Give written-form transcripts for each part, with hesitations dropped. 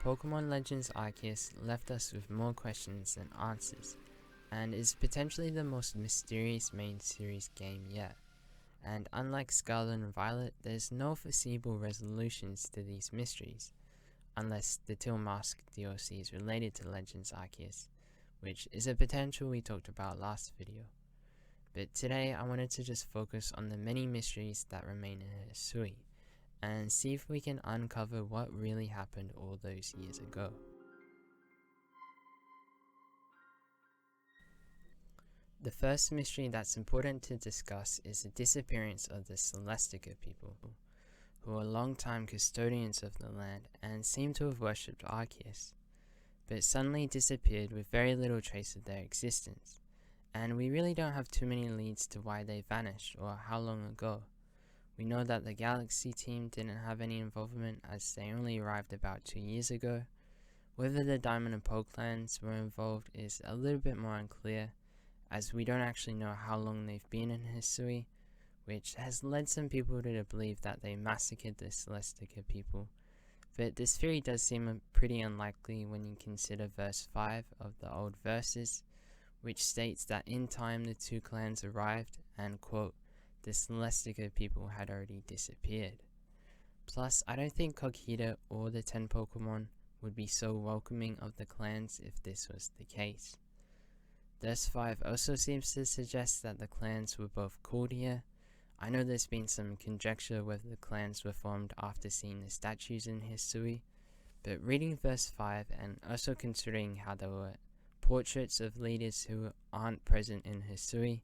Pokemon Legends Arceus left us with more questions than answers, and is potentially the most mysterious main series game yet. And unlike Scarlet and Violet, there's no foreseeable resolutions to these mysteries, unless the Teal Mask DLC is related to Legends Arceus, which is a potential we talked about last video. But today I wanted to just focus on the many mysteries that remain in Hisui, and see if we can uncover what really happened all those years ago. The first mystery that's important to discuss is the disappearance of the Celestica People, who are long-time custodians of the land and seem to have worshipped Arceus, but suddenly disappeared with very little trace of their existence, and we really don't have too many leads to why they vanished or how long ago. We know that the Galaxy team didn't have any involvement as they only arrived about 2 years ago. Whether the Diamond and Poke clans were involved is a little bit more unclear, as we don't actually know how long they've been in Hisui, which has led some people to believe that they massacred the Celestica People, but this theory does seem pretty unlikely when you consider verse 5 of the old verses, which states that in time the two clans arrived and, quote, the Celestica People had already disappeared. Plus, I don't think Kokhita or the 10 Pokemon would be so welcoming of the clans if this was the case. Verse 5 also seems to suggest that the clans were both called here. I know there's been some conjecture whether the clans were formed after seeing the statues in Hisui, but reading verse 5 and also considering how there were portraits of leaders who aren't present in Hisui,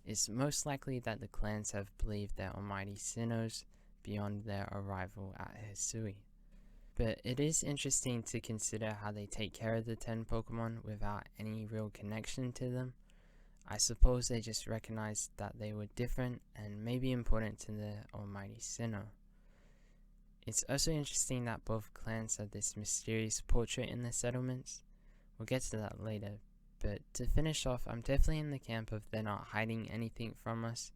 it's most likely that the clans have believed their almighty Sinnohs beyond their arrival at Hisui. But it is interesting to consider how they take care of the 10 Pokemon without any real connection to them. I suppose they just recognized that they were different and maybe important to the almighty Sinnoh. It's also interesting that both clans have this mysterious portrait in the settlements. We'll get to that later, but to finish off, I'm definitely in the camp of they're not hiding anything from us.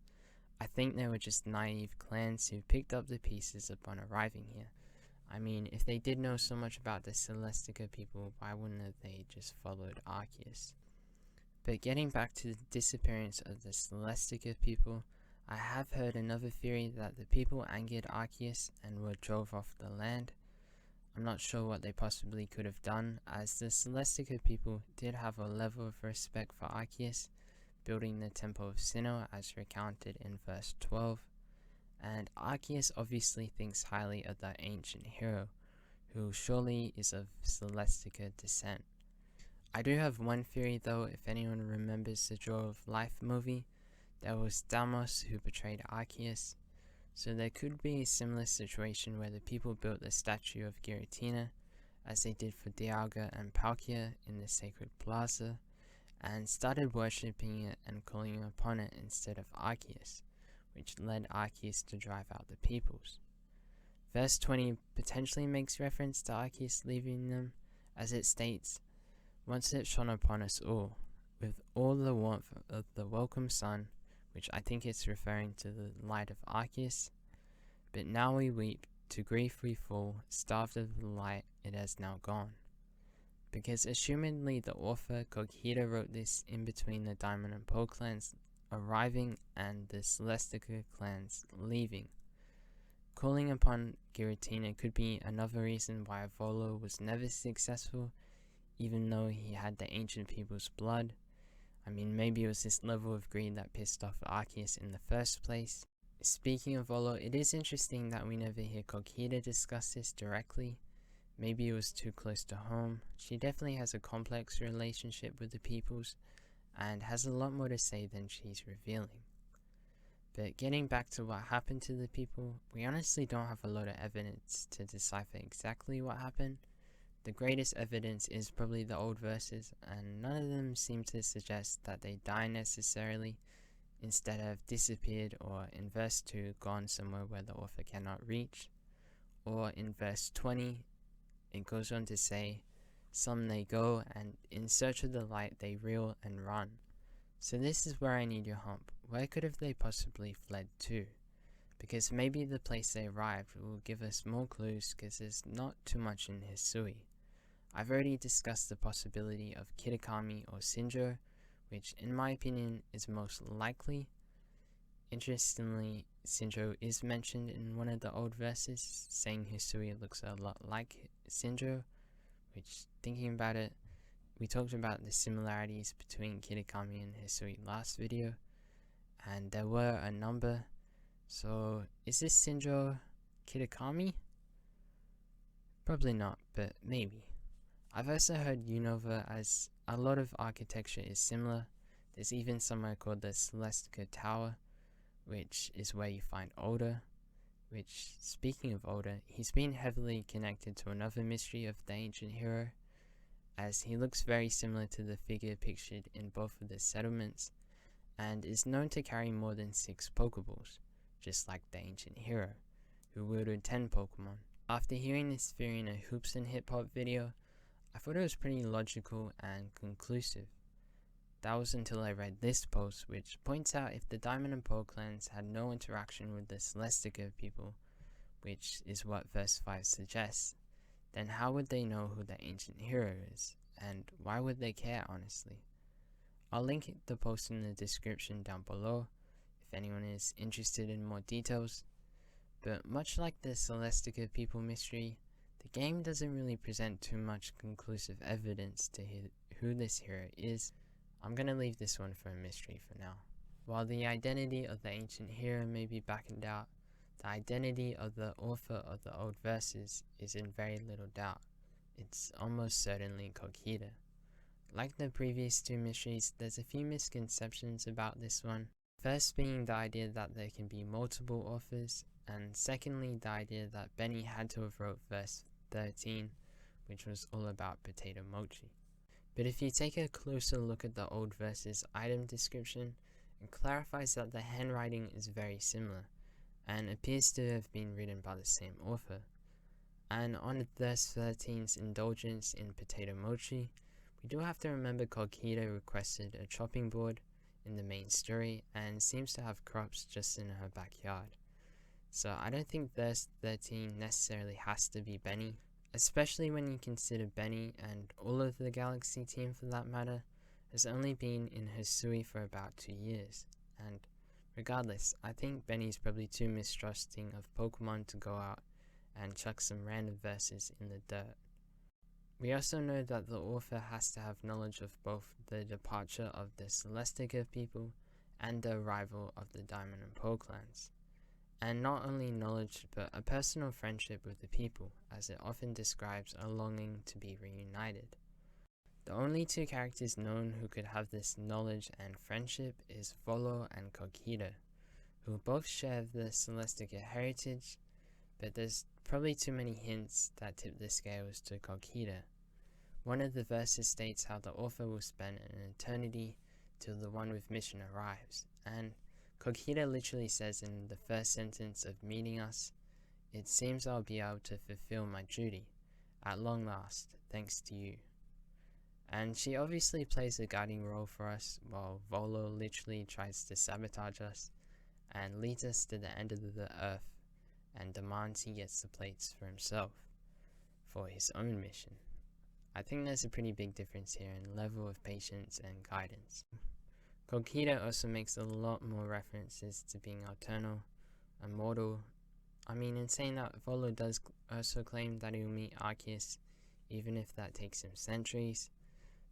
I think they were just naive clans who picked up the pieces upon arriving here. I mean, if they did know so much about the Celestica People, why wouldn't have they just followed Arceus? But getting back to the disappearance of the Celestica People, I have heard another theory that the people angered Arceus and were drove off the land. I'm not sure what they possibly could have done, as the Celestica People did have a level of respect for Arceus, building the Temple of Sinnoh as recounted in verse 12. And Arceus obviously thinks highly of the ancient hero, who surely is of Celestica descent. I do have one theory though. If anyone remembers the Draw of Life movie, there was Deimos who betrayed Arceus, so there could be a similar situation where the people built the statue of Giratina, as they did for Dialga and Palkia in the Sacred Plaza, and started worshipping it and calling upon it instead of Arceus, which led Arceus to drive out the peoples. Verse 20 potentially makes reference to Arceus leaving them, as it states, "Once it shone upon us all, with all the warmth of the welcome sun," which I think it's referring to the light of Arceus, "but now we weep, to grief we fall, starved of the light, it has now gone." Because assumedly the author Kokhita wrote this in between the Diamond and Poke clans arriving and the Celestica clans leaving. Calling upon Giratina could be another reason why Volo was never successful, even though he had the ancient people's blood. I mean, maybe it was this level of greed that pissed off Arceus in the first place. Speaking of Volo, it is interesting that we never hear Kokhita discuss this directly. Maybe it was too close to home. She definitely has a complex relationship with the peoples, and has a lot more to say than she's revealing. But getting back to what happened to the people, we honestly don't have a lot of evidence to decipher exactly what happened. The greatest evidence is probably the old verses, and none of them seem to suggest that they die necessarily, instead have disappeared, or in verse 2 gone somewhere where the author cannot reach. Or in verse 20, it goes on to say, "Some they go, and in search of the light they reel and run." So this is where I need your help. Where could have they possibly fled to? Because maybe the place they arrived will give us more clues, because there's not too much in Hisui. I've already discussed the possibility of Kitakami or Shinjo, which in my opinion is most likely. Interestingly, Shinjo is mentioned in one of the old verses, saying Hisui looks a lot like Shinjo, which, thinking about it, we talked about the similarities between Kitakami and Hisui last video, and there were a number. So, is this Shinjo Kitakami? Probably not, but maybe. I've also heard Unova, as a lot of architecture is similar. There's even somewhere called the Celestica Tower, which is where you find Alder, which, speaking of Alder, he's been heavily connected to another mystery of the ancient hero, as he looks very similar to the figure pictured in both of the settlements, and is known to carry more than 6 Pokeballs, just like the ancient hero, who wielded 10 Pokemon. After hearing this theory in a Hoops and Hip Hop video, I thought it was pretty logical and conclusive. That was until I read this post, which points out if the Diamond and Pearl clans had no interaction with the Celestica people, which is what verse 5 suggests, then how would they know who the ancient hero is, and why would they care, honestly? I'll link the post in the description down below if anyone is interested in more details, but much like the Celestica people mystery, the game doesn't really present too much conclusive evidence to who this hero is. I'm gonna leave this one for a mystery for now. While the identity of the ancient hero may be back in doubt, the identity of the author of the old verses is in very little doubt. It's almost certainly Kokida. Like the previous 2 mysteries, there's a few misconceptions about this one. First being the idea that there can be multiple authors, and secondly the idea that Beni had to have wrote verse 13, which was all about potato mochi. But if you take a closer look at the old verses item description, it clarifies that the handwriting is very similar, and appears to have been written by the same author. And on verse 13's indulgence in potato mochi, we do have to remember Kokida requested a chopping board in the main story, and seems to have crops just in her backyard. So I don't think verse 13 necessarily has to be Beni, especially when you consider Beni, and all of the Galaxy team for that matter, has only been in Hisui for about 2 years, and regardless, I think Beni's probably too mistrusting of Pokemon to go out and chuck some random verses in the dirt. We also know that the author has to have knowledge of both the departure of the Celestica people and the arrival of the Diamond and Pearl clans. And not only knowledge, but a personal friendship with the people, as it often describes a longing to be reunited. The only 2 characters known who could have this knowledge and friendship is Volo and Kokida, who both share the Celestica heritage, but there's probably too many hints that tip the scales to Kokida. One of the verses states how the author will spend an eternity till the one with mission arrives, and Kokida literally says in the first sentence of meeting us, "It seems I'll be able to fulfill my duty, at long last, thanks to you." And she obviously plays a guiding role for us, while Volo literally tries to sabotage us, and leads us to the end of the earth, and demands he gets the plates for himself, for his own mission. I think there's a pretty big difference here in level of patience and guidance. Kokida also makes a lot more references to being eternal, immortal. I mean, in saying that, Volo does also claim that he will meet Arceus, even if that takes him centuries,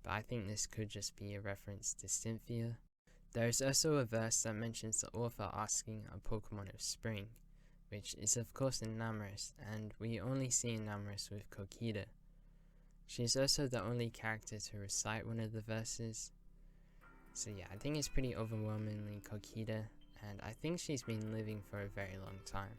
but I think this could just be a reference to Cynthia. There is also a verse that mentions the author asking a Pokemon of spring, which is of course Enamorous, and we only see Enamorous with Kokida. She is also the only character to recite one of the verses. So yeah, I think it's pretty overwhelmingly Kokida, and I think she's been living for a very long time.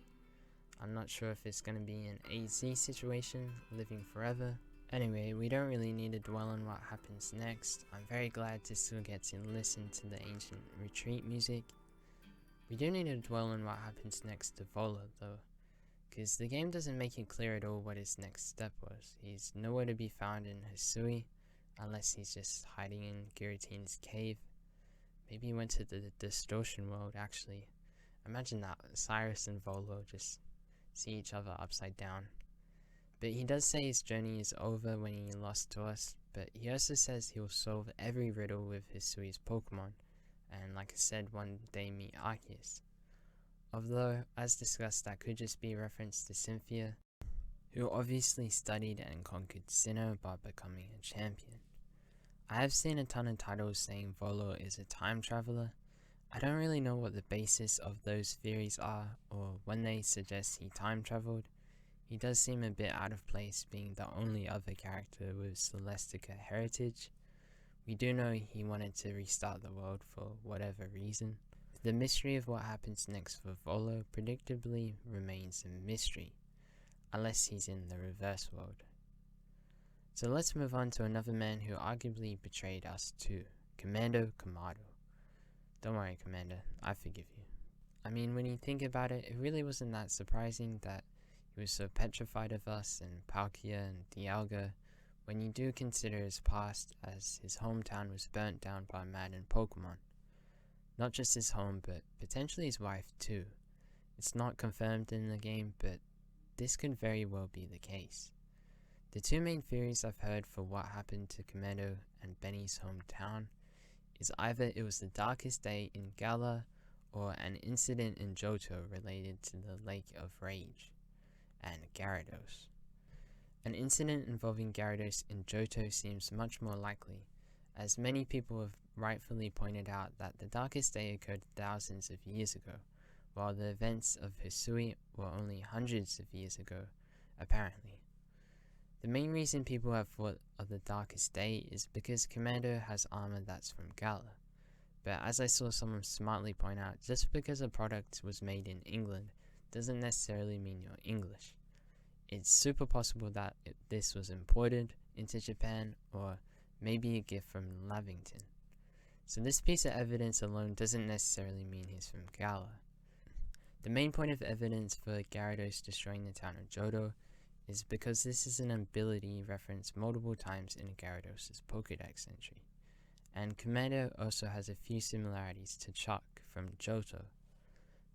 I'm not sure if it's going to be an AZ situation, living forever. Anyway, we don't really need to dwell on what happens next. I'm very glad to still get to listen to the ancient retreat music. We do need to dwell on what happens next to Volo though, because the game doesn't make it clear at all what his next step was. He's nowhere to be found in Hisui, unless he's just hiding in Giratin's cave. Maybe he went to the distortion world actually. Imagine that, Cyrus and Volo just see each other upside down. But he does say his journey is over when he lost to us, but he also says he'll solve every riddle with Hisui's Pokemon, and like I said, one day meet Arceus. Although, as discussed, that could just be a reference to Cynthia, who obviously studied and conquered Sinnoh by becoming a champion. I have seen a ton of titles saying Volo is a time traveler. I don't really know what the basis of those theories are, or when they suggest he time traveled. He does seem a bit out of place being the only other character with Celestica heritage. We do know he wanted to restart the world for whatever reason. The mystery of what happens next for Volo predictably remains a mystery, unless he's in the reverse world. So let's move on to another man who arguably betrayed us too, Kamado. Don't worry, Commander, I forgive you. I mean, when you think about it, it really wasn't that surprising that he was so petrified of us and Palkia and Dialga, when you do consider his past, as his hometown was burnt down by Madden Pokemon. Not just his home, but potentially his wife too. It's not confirmed in the game, but this could very well be the case. The two main theories I've heard for what happened to Kamado and Beni's hometown is either it was the darkest day in Galar, or an incident in Johto related to the Lake of Rage and Gyrados. An incident involving Gyarados in Johto seems much more likely, as many people have rightfully pointed out that the darkest day occurred thousands of years ago, while the events of Hisui were only hundreds of years ago, apparently. The main reason people have thought of the darkest day is because Kamado has armor that's from Galar, but as I saw someone smartly point out, just because a product was made in England doesn't necessarily mean you're English. It's super possible that this was imported into Japan, or maybe a gift from Laventon. So this piece of evidence alone doesn't necessarily mean he's from Galar. The main point of evidence for Gyarados destroying the town of Johto is because this is an ability referenced multiple times in Gyarados' pokedex entry, and Kamado also has a few similarities to Chuck from Johto.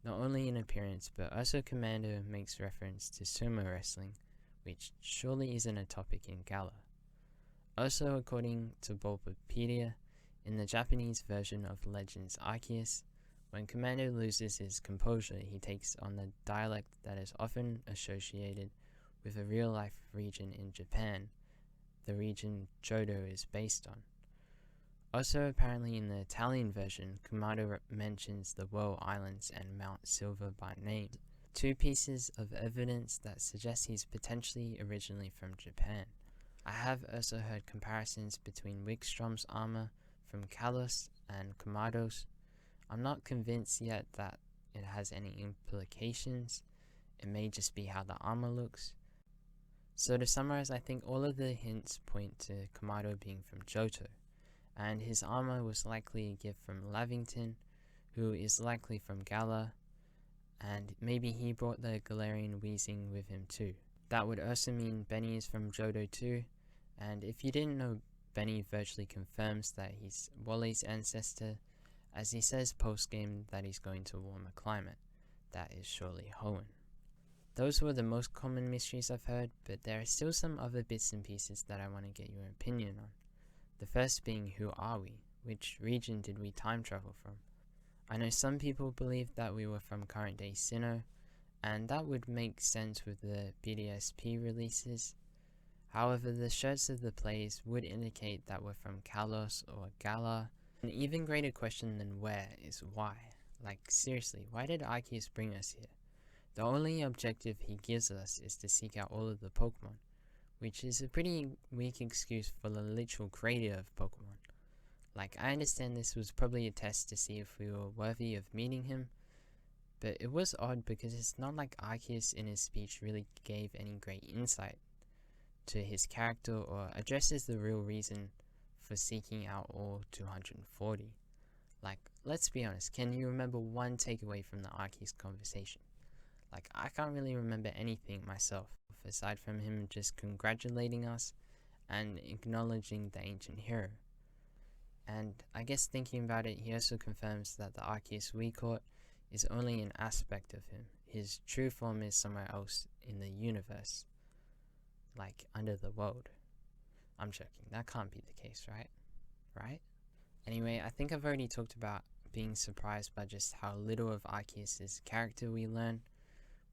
Not only in appearance, but also Kamado makes reference to sumo wrestling, which surely isn't a topic in Galar. Also, according to Bulbapedia, in the Japanese version of Legends Arceus, when Kamado loses his composure, he takes on the dialect that is often associated with a real-life region in Japan, the region Johto is based on. Also, apparently in the Italian version, Kamado mentions the Woe Islands and Mount Silver by name, two pieces of evidence that suggest he's potentially originally from Japan. I have also heard comparisons between Wigstrom's armor from Kalos and Kamado's. I'm not convinced yet that it has any implications. It may just be how the armor looks. So to summarize, I think all of the hints point to Kamado being from Johto, and his armor was likely a gift from Laventon, who is likely from Galar, and maybe he brought the Galarian Weezing with him too. That would also mean Beni is from Johto too, and if you didn't know, Beni virtually confirms that he's Wally's ancestor, as he says post-game that he's going to a warmer climate, that is surely Hoenn. Those were the most common mysteries I've heard, but there are still some other bits and pieces that I want to get your opinion on. The first being, who are we? Which region did we time travel from? I know some people believe that we were from current day Sinnoh, and that would make sense with the BDSP releases. However, the shirts of the players would indicate that we're from Kalos or Galar. An even greater question than where is why. Like seriously, why did Arceus bring us here? The only objective he gives us is to seek out all of the Pokemon, which is a pretty weak excuse for the literal creator of Pokemon. Like, I understand this was probably a test to see if we were worthy of meeting him, but it was odd because it's not like Arceus in his speech really gave any great insight to his character or addresses the real reason for seeking out all 240. Like, let's be honest, can you remember one takeaway from the Arceus conversation? Like, I can't really remember anything myself, aside from him just congratulating us and acknowledging the ancient hero. And I guess thinking about it, he also confirms that the Arceus we caught is only an aspect of him. His true form is somewhere else in the universe. like under the world. I'm joking, that can't be the case, right? Right? Anyway, I think I've already talked about being surprised by just how little of Arceus' character we learn,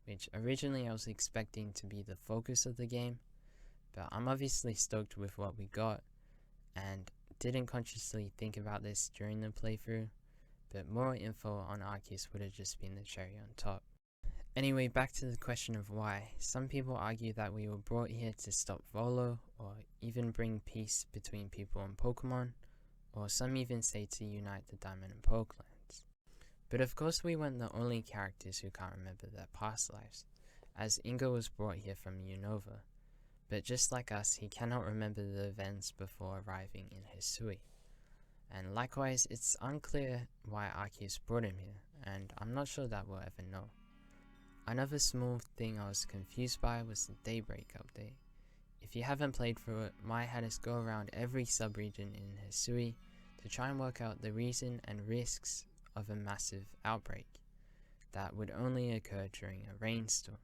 which originally I was expecting to be the focus of the game, but I'm obviously stoked with what we got, and didn't consciously think about this during the playthrough, but more info on Arceus would have just been the cherry on top. Anyway, back to the question of why. Some people argue that we were brought here to stop Volo, or even bring peace between people and Pokemon, or some even say to unite the Diamond and Pearl clans. But of course we weren't the only characters who can't remember their past lives, as Ingo was brought here from Unova, but just like us, he cannot remember the events before arriving in Hisui. And likewise, it's unclear why Arceus brought him here, and I'm not sure that we'll ever know. Another small thing I was confused by was the Daybreak update. If you haven't played through it, Mai had us go around every subregion in Hisui to try and work out the reason and risks of a massive outbreak that would only occur during a rainstorm.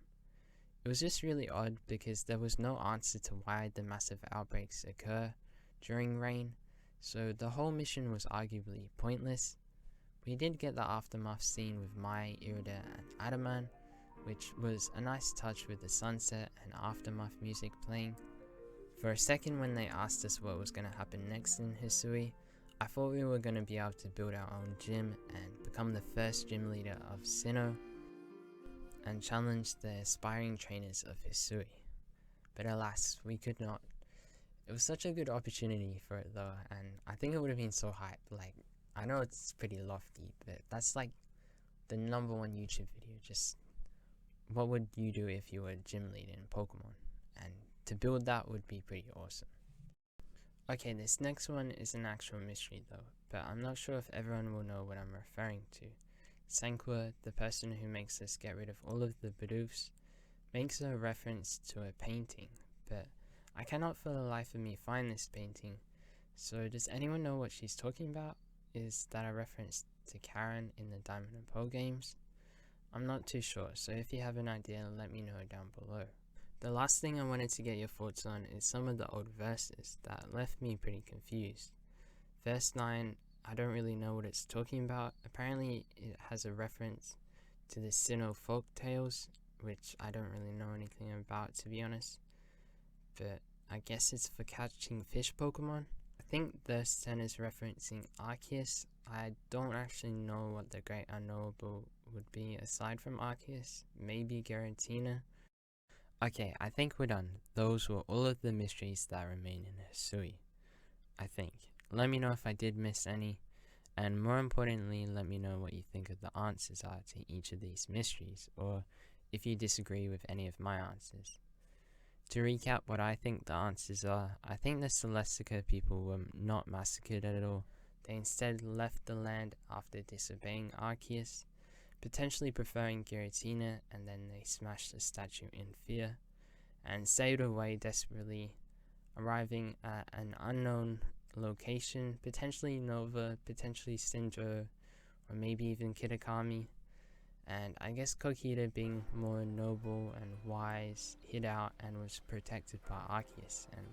It was just really odd because there was no answer to why the massive outbreaks occur during rain, so the whole mission was arguably pointless. We did get the aftermath scene with Mai, Irida, and Adaman, which was a nice touch with the sunset and aftermath music playing. For a second, when they asked us what was going to happen next in Hisui, I thought we were going to be able to build our own gym and become the first gym leader of Sinnoh and challenge the aspiring trainers of Hisui. But alas, we could not. It was such a good opportunity for it though, and I think it would have been so hype. Like, I know it's pretty lofty, but that's like the #1 YouTube video. Just what would you do if you were a gym leader in Pokemon? And to build that would be pretty awesome. Okay, this next one is an actual mystery though, but I'm not sure if everyone will know what I'm referring to. Sanqua, the person who makes us get rid of all of the Bidoofs, makes a reference to a painting, but I cannot for the life of me find this painting, so does anyone know what she's talking about? Is that a reference to Karen in the Diamond and Pearl games? I'm not too sure, so if you have an idea, let me know down below. The last thing I wanted to get your thoughts on is some of the old verses that left me pretty confused. Verse 9, I don't really know what it's talking about. Apparently it has a reference to the Sinnoh folk tales, which I don't really know anything about, to be honest. But I guess it's for catching fish Pokemon. I think verse 10 is referencing Arceus. I don't actually know what the great unknowable would be aside from Arceus. Maybe Giratina. Okay, I think we're done. Those were all of the mysteries that remain in Hisui, I think. Let me know if I did miss any, and more importantly, let me know what you think of the answers are to each of these mysteries, or if you disagree with any of my answers. To recap what I think the answers are, I think the Celestica people were not massacred at all. They instead left the land after disobeying Arceus, potentially preferring Giratina, and then they smashed the statue in fear, and sailed away desperately, arriving at an unknown location, potentially Nova, potentially Sinjo, or maybe even Kitakami. And I guess Kokita, being more noble and wise, hid out and was protected by Arceus and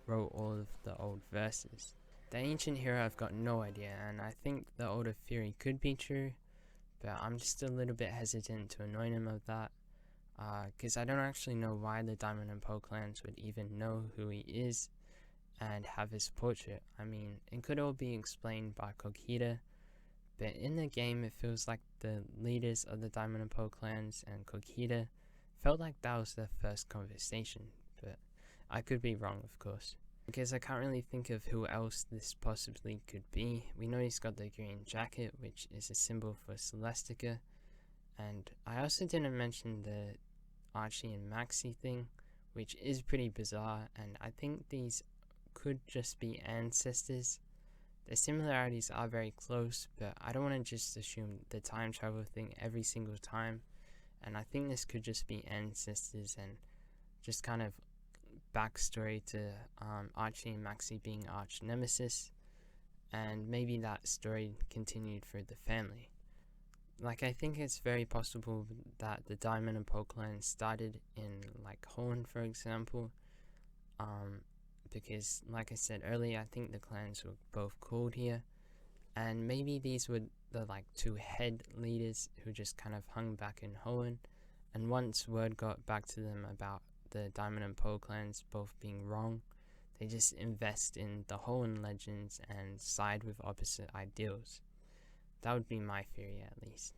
wrote all of the old verses. The ancient hero, I've got no idea, and I think the older theory could be true, but I'm just a little bit hesitant to anoint him of that, because I don't actually know why the Diamond and Pearl clans would even know who he is and have his portrait. I mean, it could all be explained by Kokita, but in the game it feels like the leaders of the Diamond and Pearl clans and Kokita felt like that was their first conversation, but I could be wrong, of course. Because I can't really think of who else this possibly could be. We know he's got the green jacket, which is a symbol for Celestica, and I also didn't mention the Archie and Maxie thing, which is pretty bizarre, and I think these could just be ancestors. The similarities are very close, but I don't want to just assume the time travel thing every single time, and I think this could just be ancestors and just kind of backstory to Archie and Maxie being arch nemesis, and maybe that story continued through the family. Like, I think it's very possible that the Diamond and Pearl clan started in like Horn, for example, because like I said earlier, I think the clans were both called here, and maybe these were the like 2 head leaders who just kind of hung back in Hoenn, and once word got back to them about the Diamond and Pearl clans both being wrong, they just invest in the Hoenn legends and side with opposite ideals. That would be my theory at least.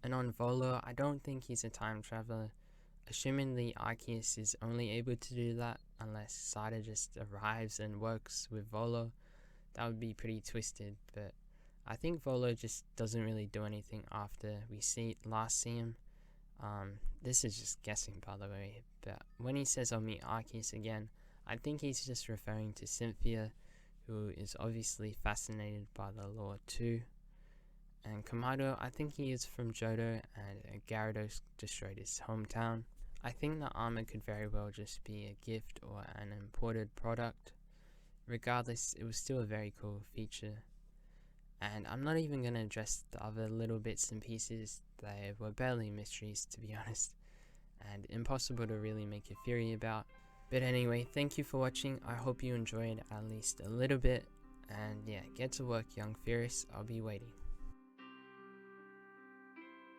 And on Volo, I don't think he's a time traveler. Assumingly Arceus is only able to do that unless Sada just arrives and works with Volo. That would be pretty twisted, but I think Volo just doesn't really do anything after we last see him. This is just guessing, by the way, but when he says I'll meet Arceus again, I think he's just referring to Cynthia, who is obviously fascinated by the lore too. And Kamado, I think he is from Johto, and Gyarados destroyed his hometown. I think the armor could very well just be a gift or an imported product. Regardless, it was still a very cool feature. And I'm not even going to address the other little bits and pieces. They were barely mysteries, to be honest, and impossible to really make a theory about. But anyway, thank you for watching. I hope you enjoyed at least a little bit. And yeah, get to work, young theorists. I'll be waiting.